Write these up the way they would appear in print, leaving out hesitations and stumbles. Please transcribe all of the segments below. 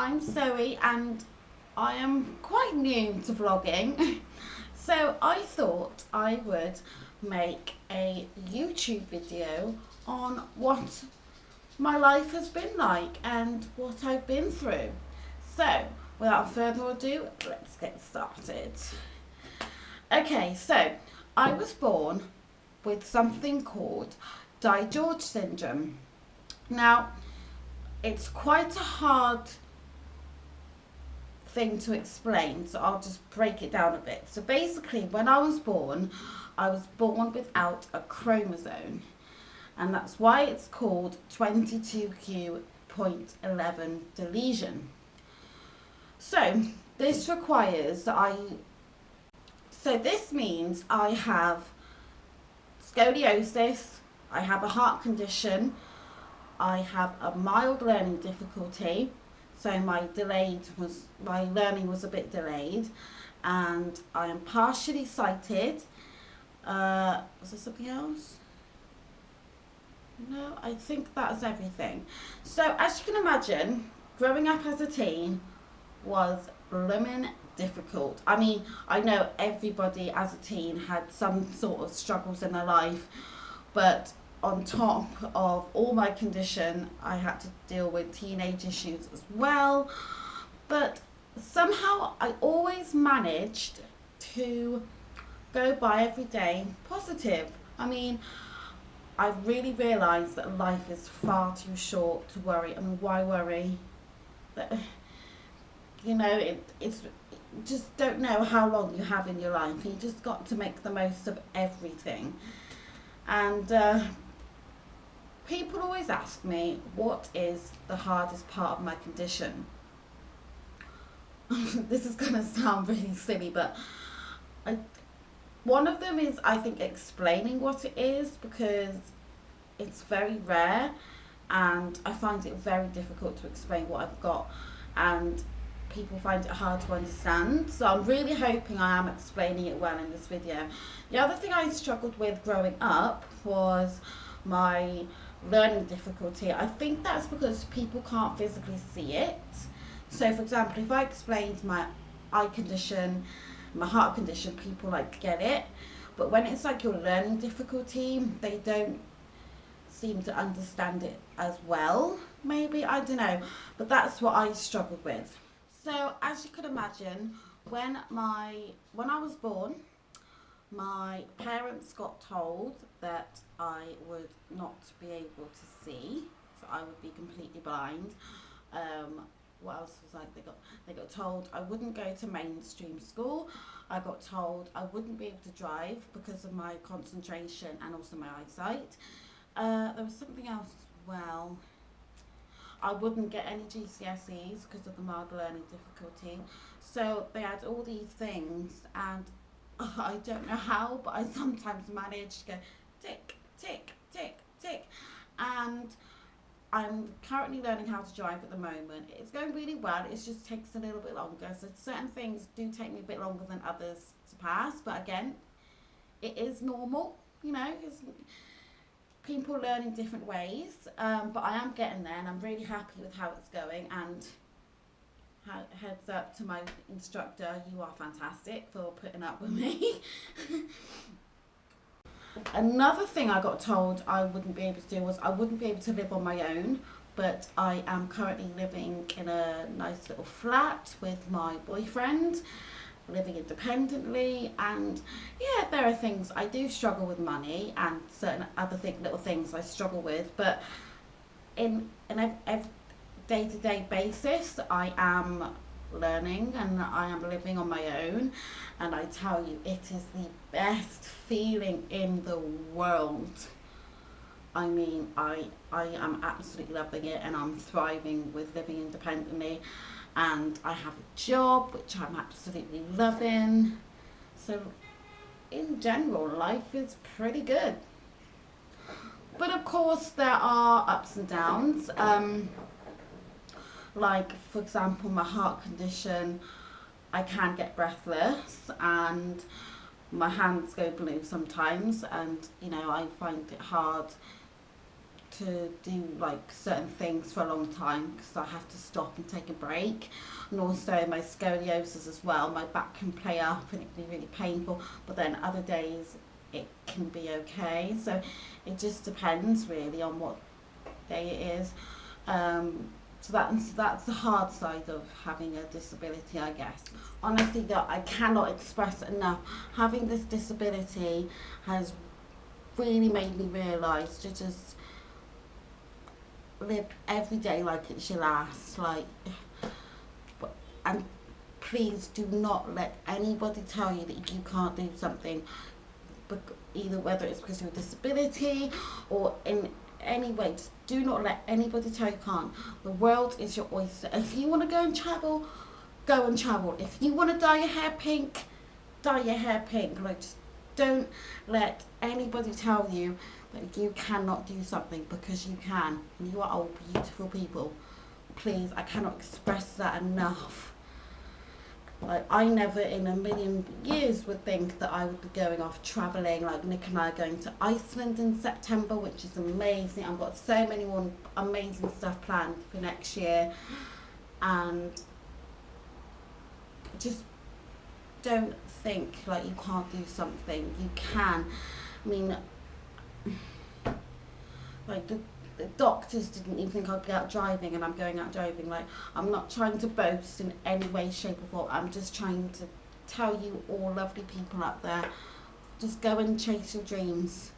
I'm Zoe and I am quite new to vlogging. So I thought I would make a YouTube video on what my life has been like and what I've been through. So without further ado, let's get started. Okay, so I was born with something called DiGeorge Syndrome. Now, it's quite a hard thing to explain, so I'll just break it down a bit. So basically, when I was born without a chromosome, and that's why it's called 22q11 deletion. So this requires that this means I have scoliosis, I have a heart condition, I have a mild learning difficulty, so my learning was a bit delayed, and I am partially sighted. Was there something else? No, I think that's everything. So as you can imagine, growing up as a teen was blooming difficult. I mean, I know everybody as a teen had some sort of struggles in their life, but on top of all my condition, I had to deal with teenage issues as well. But somehow I always managed to go by every day positive. I mean, I've really realised that life is far too short to worry. I mean, why worry? But, you know, it's just don't know how long you have in your life. You just got to make the most of everything. And people always ask me, what is the hardest part of my condition? This is going to sound really silly, but one of them is, I think, explaining what it is, because it's very rare and I find it very difficult to explain what I've got, and people find it hard to understand. So I'm really hoping I am explaining it well in this video. The other thing I struggled with growing up was my learning difficulty. I think that's because people can't physically see it. So for example, if I explained my eye condition, my heart condition, people get it. But when it's your learning difficulty, they don't seem to understand it as well. Maybe, I don't know. But that's what I struggled with. So as you could imagine, when I was born, my parents got told that I would not be able to see, so I would be completely blind. What else was they got told I wouldn't go to mainstream school. I got told I wouldn't be able to drive because of my concentration and also my eyesight. There was something else as well. I wouldn't get any GCSEs because of the mild learning difficulty. So they had all these things, and I don't know how, but I sometimes manage to go tick, tick, tick, tick. And I'm currently learning how to drive at the moment. It's going really well, it just takes a little bit longer. So certain things do take me a bit longer than others to pass, but again, it is normal, you know. People learn in different ways, but I am getting there and I'm really happy with how it's going. And heads up to my instructor, you are fantastic for putting up with me. Another thing I got told I wouldn't be able to do was I wouldn't be able to live on my own, but I am currently living in a nice little flat with my boyfriend, living independently. And yeah, there are things I do struggle with, money and certain other little things I struggle with, but in a day-to-day basis I am learning and I am living on my own, and I tell you, it is the best feeling in the world. I mean, I am absolutely loving it, and I'm thriving with living independently, and I have a job which I'm absolutely loving. So in general, life is pretty good. But of course there are ups and downs. Like for example, my heart condition, I can get breathless and my hands go blue sometimes, and you know, I find it hard to do like certain things for a long time because I have to stop and take a break. And also my scoliosis as well, my back can play up and it can be really painful, but then other days it can be okay. So it just depends really on what day it is. So that's the hard side of having a disability, I guess. Honestly, though, I cannot express enough. Having this disability has really made me realise to just live every day like it's your last. And please do not let anybody tell you that you can't do something, either whether it's because of a disability or in any way. Just do not let anybody tell you can't. The world is your oyster. If you want to go and travel, go and travel. If you want to dye your hair pink, dye your hair pink. Like, just don't let anybody tell you that you cannot do something, because you can. You are all beautiful people. Please, I cannot express that enough. Like, I never in a million years would think that I would be going off travelling. Like, Nick and I are going to Iceland in September, which is amazing. I've got so many more amazing stuff planned for next year. And just don't think like you can't do something. You can. I mean, like the doctors didn't even think I'd be out driving, and I'm going out driving. Like, I'm not trying to boast in any way, shape or form. I'm just trying to tell you all lovely people out there, just go and chase your dreams.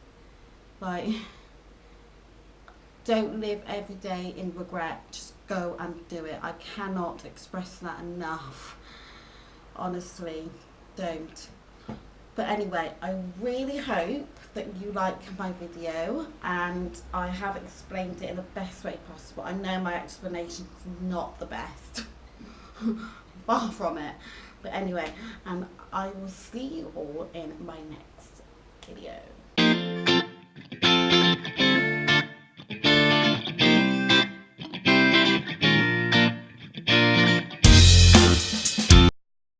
Like, don't live every day in regret. Just go and do it. I cannot express that enough. Honestly, don't. But anyway, I really hope that you like my video, and I have explained it in the best way possible. I know my explanation is not the best, far from it. But anyway, and I will see you all in my next video.